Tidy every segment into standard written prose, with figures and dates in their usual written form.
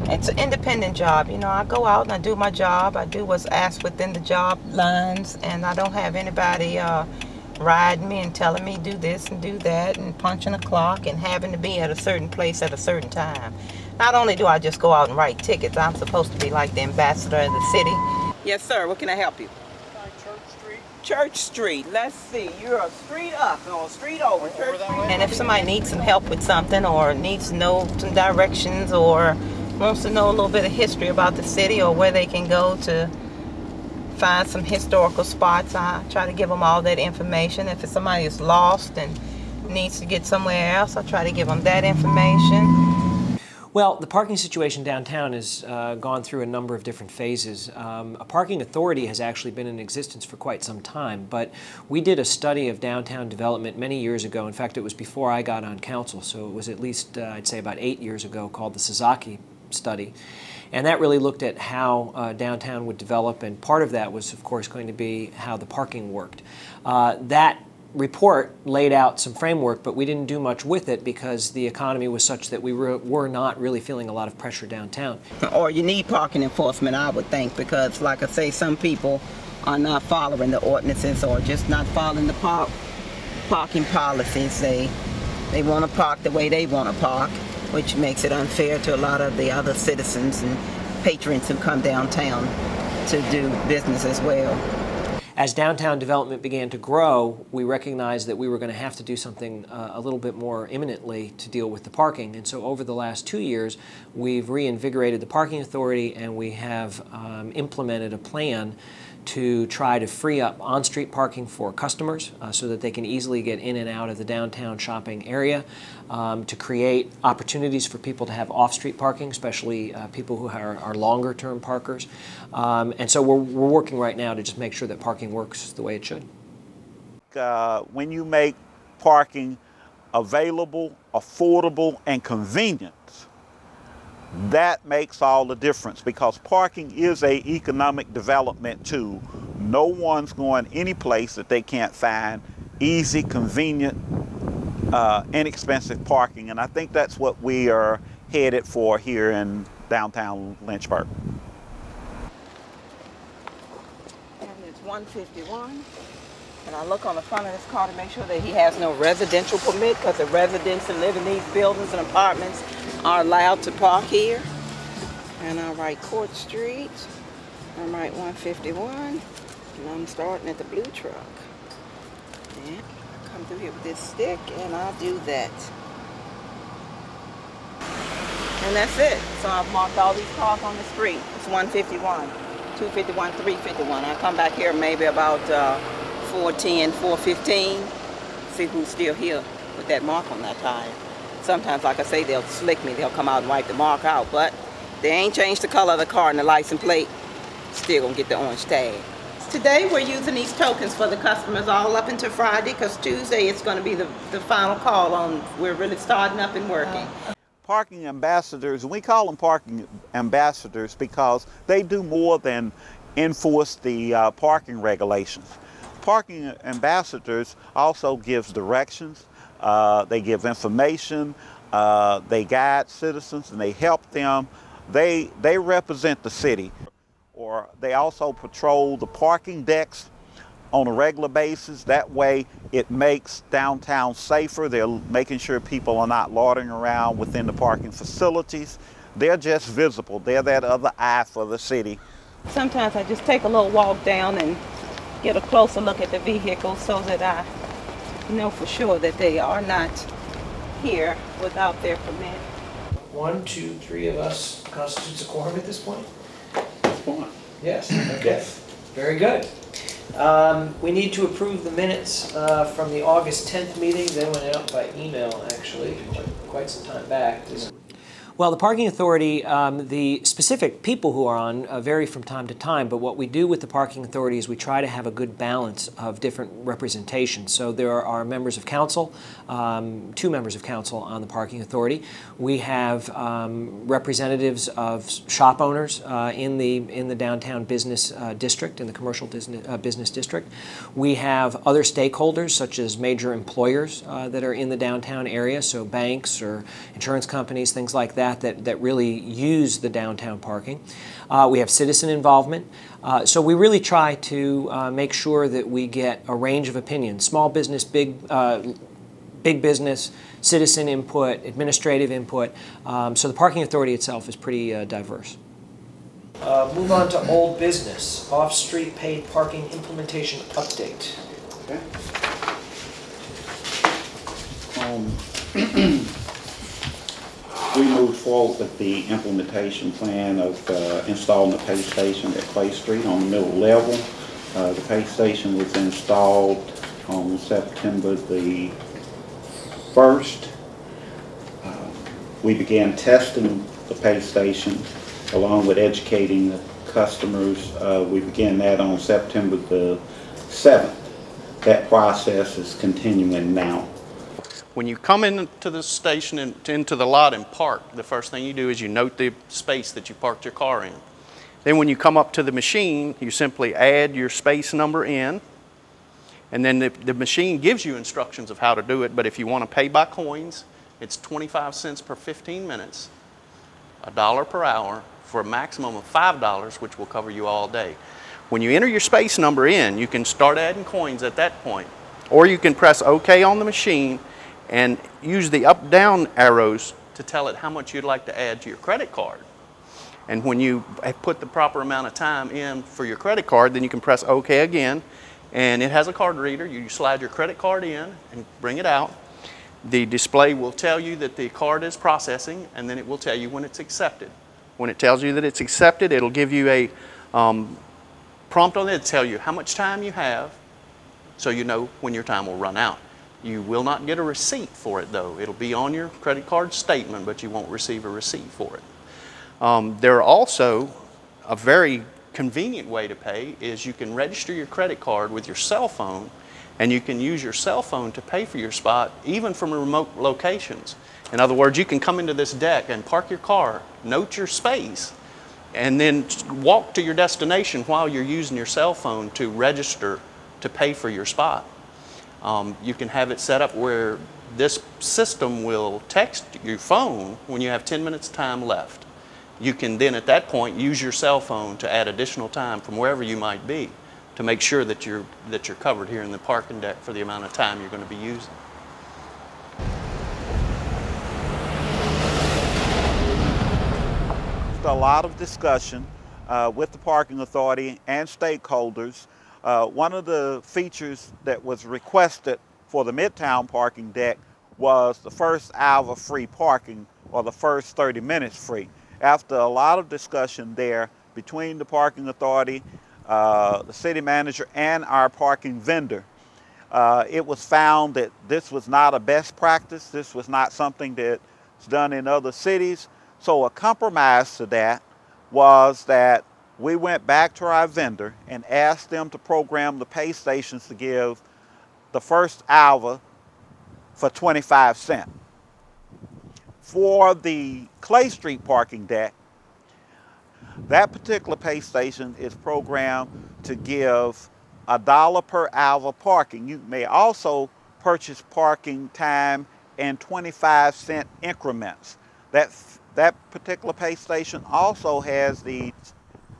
It's an independent job. You know, I go out and I do my job. I do what's asked within the job lines, and I don't have anybody riding me and telling me do this and do that and punching a clock and having to be at a certain place at a certain time. Not only do I just go out and write tickets, I'm supposed to be like the ambassador of the city. Yes, sir. What can I help you? Church Street. Church Street. Let's see. You're a street up or a street over. Church Street. And if somebody needs some help with something or needs to know some directions or wants to know a little bit of history about the city or where they can go to find some historical spots, I try to give them all that information. If it's somebody who's lost and needs to get somewhere else, I try to give them that information. Well, the parking situation downtown has gone through a number of different phases. A parking authority has actually been in existence for quite some time, but we did a study of downtown development many years ago. In fact, it was before I got on council, so it was at least, I'd say, about 8 years ago, called the Sasaki study. And that really looked at how downtown would develop, and part of that was, of course, going to be how the parking worked. That report laid out some framework, but we didn't do much with it because the economy was such that we were not really feeling a lot of pressure downtown. Or you need parking enforcement, I would think, because, like I say, some people are not following the ordinances or just not following the parking policies. They want to park the way they want to park, which makes it unfair to a lot of the other citizens and patrons who come downtown to do business as well. As downtown development began to grow, we recognized that we were going to have to do something a little bit more imminently to deal with the parking. And so over the last 2 years, we've reinvigorated the parking authority, and we have implemented a plan to try to free up on-street parking for customers so that they can easily get in and out of the downtown shopping area, to create opportunities for people to have off-street parking, especially people who are longer-term parkers. And so we're working right now to just make sure that parking works the way it should. When you make parking available, affordable, and convenient, that makes all the difference, because parking is an economic development tool. No one's going any place that they can't find easy, convenient, inexpensive parking, and I think that's what we are headed for here in downtown Lynchburg. And it's 151. And I look on the front of this car to make sure that he has no residential permit, because the residents that live in these buildings and apartments are allowed to park here. And I write Court Street. I write 151. And I'm starting at the blue truck. And I come through here with this stick and I'll do that. And that's it. So I've marked all these cars on the street. It's 151, 251, 351. I come back here maybe about 410, 415. See who's still here with that mark on that tire. Sometimes, like I say, they'll slick me. They'll come out and wipe the mark out, but they ain't changed the color of the car and the license plate. Still gonna get the orange tag. Today we're using these tokens for the customers all up until Friday, because Tuesday it's gonna be the final call on, we're really starting up and working. Parking ambassadors, we call them parking ambassadors because they do more than enforce the parking regulations. Parking ambassadors also gives directions. They give information, they guide citizens, and they help them. They represent the city. Or they also patrol the parking decks on a regular basis. That way it makes downtown safer. They're making sure people are not loitering around within the parking facilities. They're just visible. They're that other eye for the city. Sometimes I just take a little walk down and get a closer look at the vehicles so that I know for sure that they are not here without their permit. 1, 2, 3 of us constitutes a quorum at this point? One. Yes. Okay. Very good. We need to approve the minutes from the August 10th meeting. They went out by email, actually, quite some time back. Well, the Parking Authority, the specific people who are on vary from time to time, but what we do with the Parking Authority is we try to have a good balance of different representation. So there are members of council, 2 members of council on the Parking Authority. We have representatives of shop owners in the downtown business district, in the commercial business district. We have other stakeholders, such as major employers that are in the downtown area, so banks or insurance companies, things like that. that really use the downtown parking. We have citizen involvement. So we really try to make sure that we get a range of opinions, small business, big business, citizen input, administrative input. So the Parking Authority itself is pretty diverse. Move on to old business, off-street paid parking implementation update. Okay. We moved forward with the implementation plan of installing the pay station at Clay Street on the middle level. The pay station was installed on September the 1st. We began testing the pay station along with educating the customers. We began that on September the 7th. That process is continuing now. When you come into the station and into the lot and park, the first thing you do is you note the space that you parked your car in. Then when you come up to the machine, you simply add your space number in, and then the machine gives you instructions of how to do it. But if you want to pay by coins, it's 25 cents per 15 minutes, $1 per hour, for a maximum of $5, which will cover you all day. When you enter your space number in, you can start adding coins at that point, or you can press OK on the machine and use the up-down arrows to tell it how much you'd like to add to your credit card. And when you put the proper amount of time in for your credit card, then you can press OK again, and it has a card reader. You slide your credit card in and bring it out. The display will tell you that the card is processing, and then it will tell you when it's accepted. When it tells you that it's accepted, it'll give you a prompt on it to tell you how much time you have, so you know when your time will run out. You will not get a receipt for it, though. It'll be on your credit card statement, but you won't receive a receipt for it. There are also a very convenient way to pay is you can register your credit card with your cell phone, and you can use your cell phone to pay for your spot even from remote locations. In other words, you can come into this deck and park your car, note your space, and then walk to your destination while you're using your cell phone to register to pay for your spot. You can have it set up where this system will text your phone when you have 10 minutes time left. You can then at that point use your cell phone to add additional time from wherever you might be to make sure that you're covered here in the parking deck for the amount of time you're going to be using. A lot of discussion with the Parking Authority and stakeholders. One of the features that was requested for the Midtown parking deck was the first hour free parking, or the first 30 minutes free. After a lot of discussion there between the Parking Authority, the city manager, and our parking vendor, it was found that this was not a best practice. This was not something that's done in other cities. So a compromise to that was that we went back to our vendor and asked them to program the pay stations to give the first hour for 25 cents. For the Clay Street parking deck, that particular pay station is programmed to give $1 per hour parking. You may also purchase parking time in 25-cent increments. That particular pay station also has the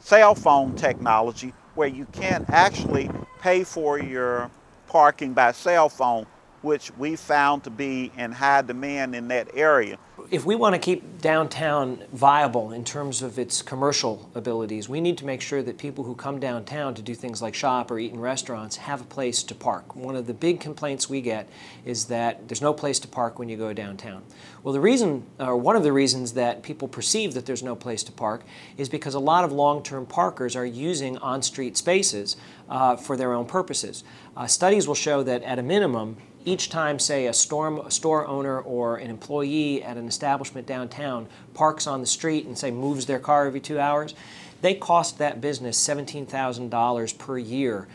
cell phone technology where you can actually pay for your parking by cell phone, which we found to be in high demand in that area. If we want to keep downtown viable in terms of its commercial abilities, we need to make sure that people who come downtown to do things like shop or eat in restaurants have a place to park. One of the big complaints we get is that there's no place to park when you go downtown. Well, the reason, or one of the reasons that people perceive that there's no place to park is because a lot of long-term parkers are using on-street spaces for their own purposes. Studies will show that at a minimum, each time, say, a store owner or an employee at an establishment downtown parks on the street and, say, moves their car every 2 hours, they cost that business $17,000 per year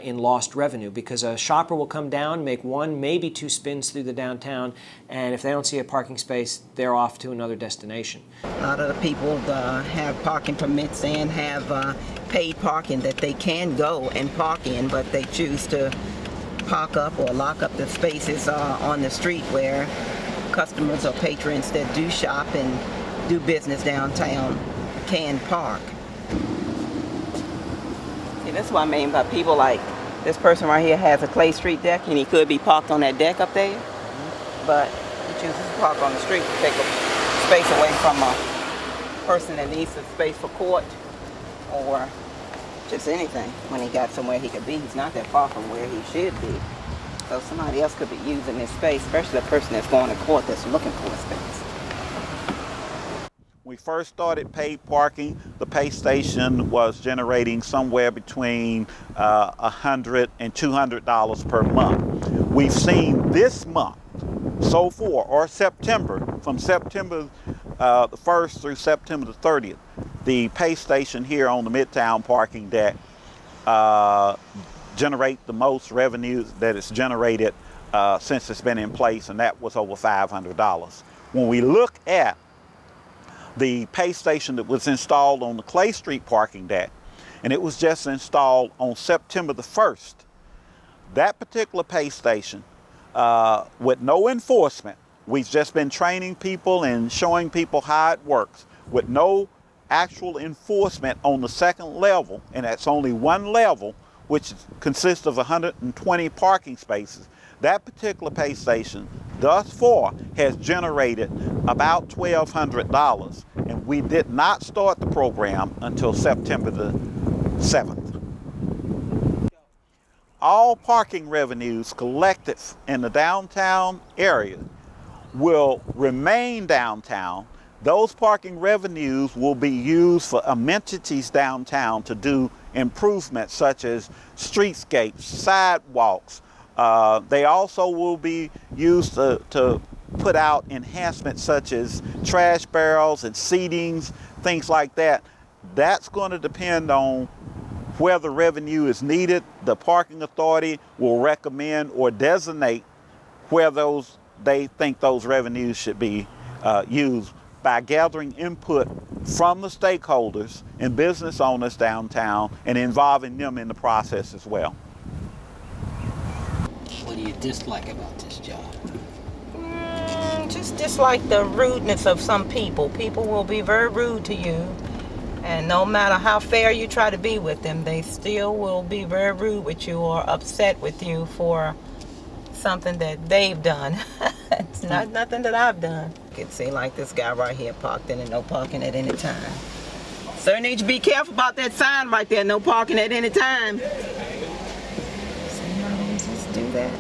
in lost revenue, because a shopper will come down, make 1, maybe 2 spins through the downtown, and if they don't see a parking space, they're off to another destination. A lot of the people have parking permits and have paid parking that they can go and park in, but they choose to park up or lock up the spaces on the street where customers or patrons that do shop and do business downtown can park. See, that's what I mean by people like this person right here has a Clay Street deck, and he could be parked on that deck up there, but he chooses to park on the street to take a space away from a person that needs a space for court or just anything. When he got somewhere he could be, he's not that far from where he should be. So somebody else could be using this space, especially the person that's going to court that's looking for a space. We first started paid parking. The pay station was generating somewhere between $100 and $200 per month. We've seen this month, so far, or September, from September the 1st through September the 30th, the pay station here on the Midtown parking deck generate the most revenue that it's generated since it's been in place, and that was over $500. When we look at the pay station that was installed on the Clay Street parking deck, and it was just installed on September the 1st, that particular pay station, with no enforcement, we've just been training people and showing people how it works, with no actual enforcement on the second level, and that's only one level, which consists of 120 parking spaces. That particular pay station thus far has generated about $1,200, and we did not start the program until September the 7th. All parking revenues collected in the downtown area will remain downtown. Those parking revenues will be used for amenities downtown to do improvements such as streetscapes, sidewalks. They also will be used to put out enhancements such as trash barrels and seatings, things like that. That's going to depend on where the revenue is needed. The parking authority will recommend or designate where they think those revenues should be used by gathering input from the stakeholders and business owners downtown and involving them in the process as well. What do you dislike about this job? Just dislike the rudeness of some people. People will be very rude to you, and no matter how fair you try to be with them, they still will be very rude with you or upset with you for something that they've done. It's not nothing that I've done. It seems like this guy right here parked in and no parking at any time. Sir, need to be careful about that sign right there, no parking at any time. Just do that.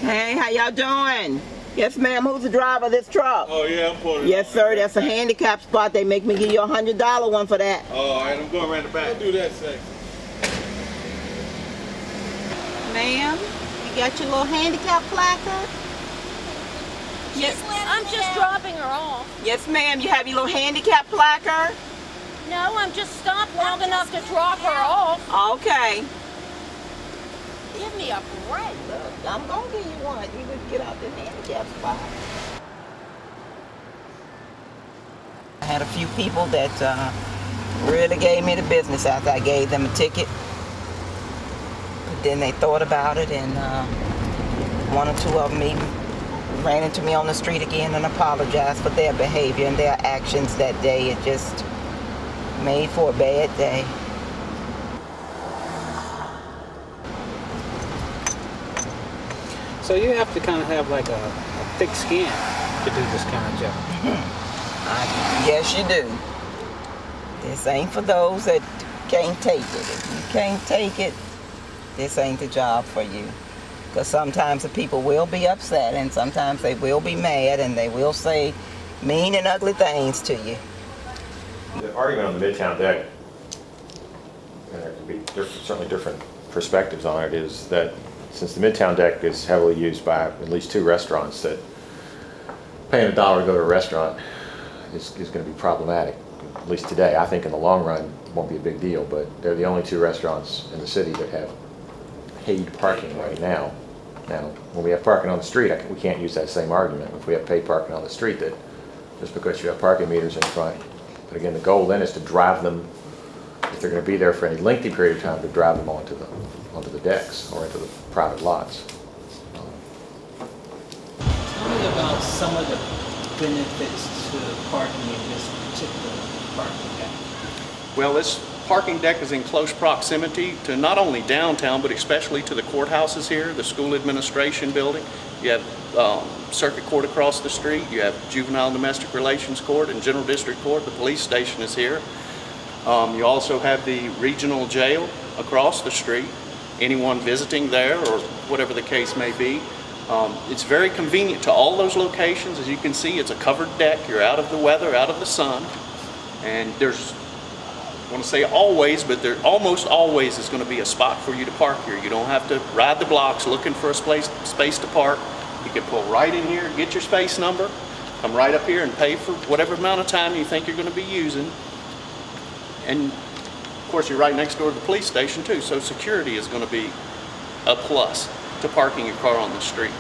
Hey, how y'all doing? Yes, ma'am. Who's the driver of this truck? Oh, yeah, I'm pulling. Yes, sir. That's a handicap spot. They make me give you a $100 one for that. Oh, all right, I'm going around the back. I'll do that second. Ma'am, you got your little handicap placard? Yes, I'm just dropping her off. yes, ma'am. You have your little handicap placard? No, I'm just stopped long enough to drop her off. Okay. Give me a break. I'm going to give you one. You would get out the handicap spot. I had a few people that really gave me the business after I gave them a ticket. But then they thought about it, and one or two of them even ran into me on the street again and apologized for their behavior and their actions that day. It just made for a bad day. So you have to kind of have like a thick skin to do this kind of job. Yes, you do. This ain't for those that can't take it. If you can't take it, this ain't the job for you. Because sometimes the people will be upset, and sometimes they will be mad, and they will say mean and ugly things to you. The argument on the Midtown deck, and there can be certainly different perspectives on it, is that since the Midtown deck is heavily used by at least two restaurants, that paying $1 to go to a restaurant is going to be problematic, at least today. I think in the long run it won't be a big deal, but they're the only two restaurants in the city that have paid parking right now. Now, when we have parking on the street, we can't use that same argument. If we have paid parking on the street, that just because you have parking meters in front. But again, the goal then is to drive them, if they're going to be there for any lengthy period of time, to drive them onto the decks or into the private lots. me about some of the benefits to parking in this particular parking deck. Well, this parking deck is in close proximity to not only downtown, but especially to the courthouses here, the school administration building. You have Circuit Court across the street. You have Juvenile and Domestic Relations Court and General District Court. The police station is here. You also have the regional jail across the street. Anyone visiting there or whatever the case may be. It's very convenient to all those locations. As you can see, it's a covered deck. You're out of the weather, out of the sun. And there's, I want to say always, but there almost always is going to be a spot for you to park here. You don't have to ride the blocks looking for a space to park. You can pull right in here, get your space number, come right up here and pay for whatever amount of time you think you're going to be using. And of course, you're right next door to the police station too, so security is going to be a plus to parking your car on the street.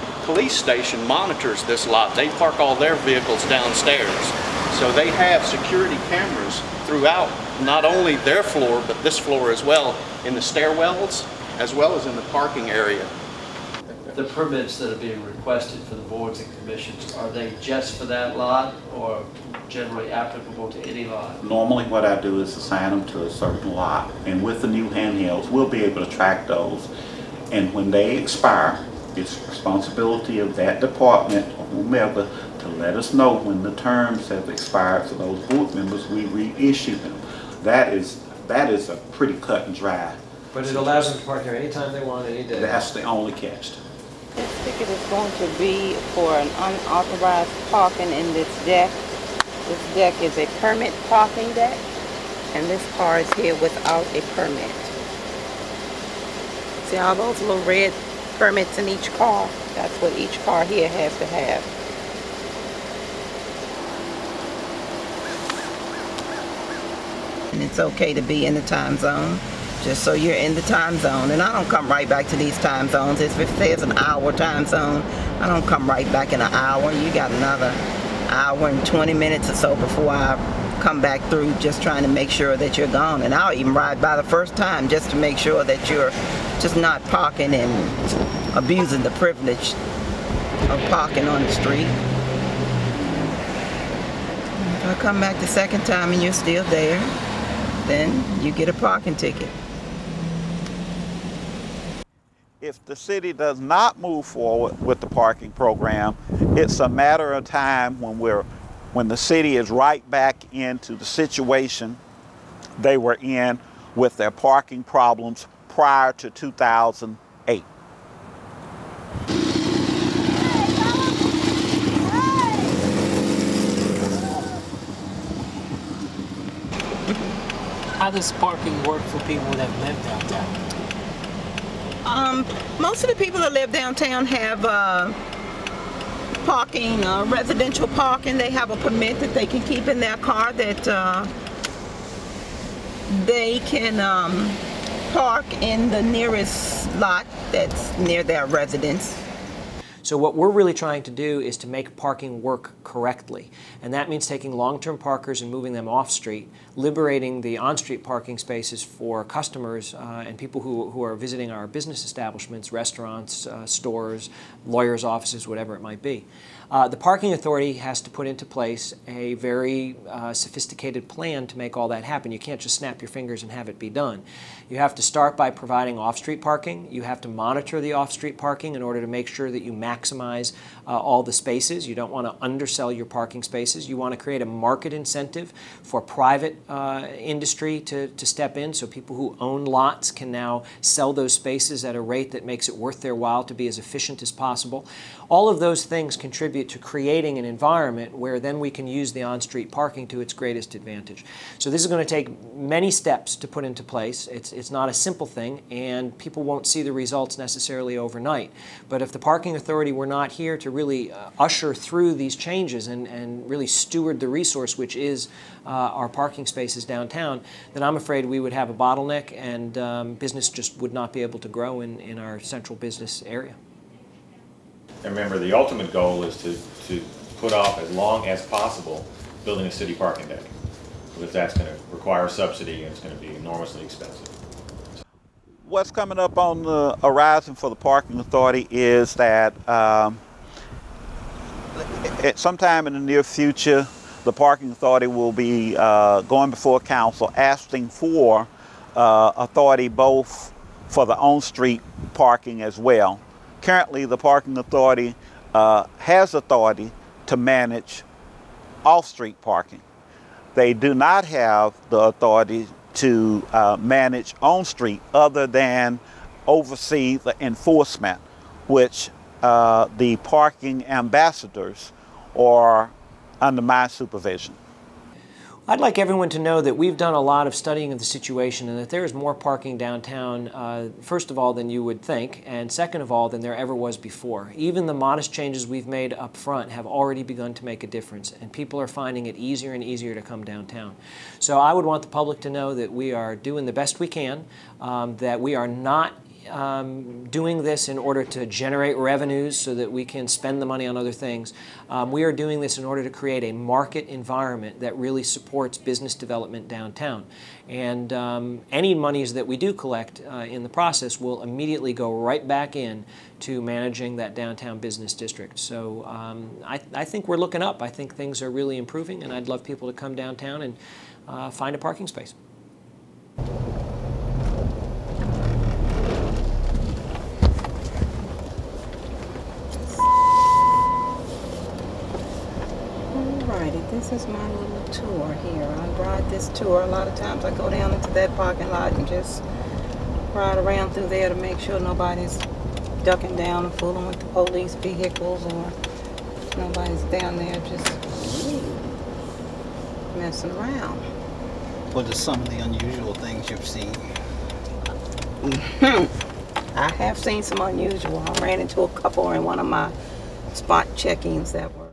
The police station monitors this lot. They park all their vehicles downstairs. So they have security cameras throughout, not only their floor, but this floor as well, in the stairwells, as well as in the parking area. The permits that are being requested for the boards and commissions, are they just for that lot or generally applicable to any lot? Normally what I do is assign them to a certain lot, and with the new handhelds we'll be able to track those, and when they expire it's responsibility of that department or whomever to let us know when the terms have expired for those board members. We reissue them. That is a pretty cut and dry. But it allows them to park there anytime they want, any day. That's the only catch. This ticket is going to be for an unauthorized parking in this deck. This deck is a permit parking deck, and this car is here without a permit. See all those little red permits in each car? That's what each car here has to have. And it's okay to be in the time zone, just so you're in the time zone. And I don't come right back to these time zones. If it says an hour time zone, I don't come right back in an hour. You got another hour and 20 minutes or so before I come back through, just trying to make sure that you're gone. And I'll even ride by the first time just to make sure that you're just not parking and abusing the privilege of parking on the street. If I come back the second time and you're still there, then you get a parking ticket. If the city does not move forward with the parking program, it's a matter of time when the city is right back into the situation they were in with their parking problems prior to 2008. How does parking work for people that live downtown? Most of the people that live downtown have parking, residential parking. They have a permit that they can keep in their car that they can park in the nearest lot that's near their residence. So what we're really trying to do is to make parking work correctly. And that means taking long-term parkers and moving them off-street, liberating the on-street parking spaces for customers and people who are visiting our business establishments, restaurants, stores, lawyers' offices, whatever it might be. The Parking Authority has to put into place a very sophisticated plan to make all that happen. You can't just snap your fingers and have it be done. You have to start by providing off-street parking. You have to monitor the off-street parking in order to make sure that you maximize all the spaces. You don't want to undersell your parking spaces. You want to create a market incentive for private industry to step in, so people who own lots can now sell those spaces at a rate that makes it worth their while to be as efficient as possible. All of those things contribute to creating an environment where then we can use the on-street parking to its greatest advantage. So this is going to take many steps to put into place. It's not a simple thing, and people won't see the results necessarily overnight. But if the Parking Authority were not here to really usher through these changes and really steward the resource which is our parking spaces downtown, then I'm afraid we would have a bottleneck, and business just would not be able to grow in our central business area. And remember, the ultimate goal is to put off as long as possible building a city parking deck, because that's going to require a subsidy and it's going to be enormously expensive. What's coming up on the horizon for the Parking Authority is that at sometime in the near future, the Parking Authority will be going before council asking for authority both for the on-street parking as well. Currently, the Parking Authority has authority to manage off-street parking. They do not have the authority to manage on-street other than oversee the enforcement, which the parking ambassadors are under my supervision. I'd like everyone to know that we've done a lot of studying of the situation and that there is more parking downtown, first of all, than you would think, and second of all, than there ever was before. Even the modest changes we've made up front have already begun to make a difference, and people are finding it easier and easier to come downtown. So I would want the public to know that we are doing the best we can, that we are not doing this in order to generate revenues so that we can spend the money on other things. We are doing this in order to create a market environment that really supports business development downtown. And any monies that we do collect in the process will immediately go right back in to managing that downtown business district. So I think we're looking up. I think things are really improving, and I'd love people to come downtown and find a parking space. This is my little tour here. I ride this tour. A lot of times I go down into that parking lot and just ride around through there to make sure nobody's ducking down and fooling with the police vehicles, or nobody's down there just messing around. What are some of the unusual things you've seen? I have seen some unusual. I ran into a couple in one of my spot check-ins that were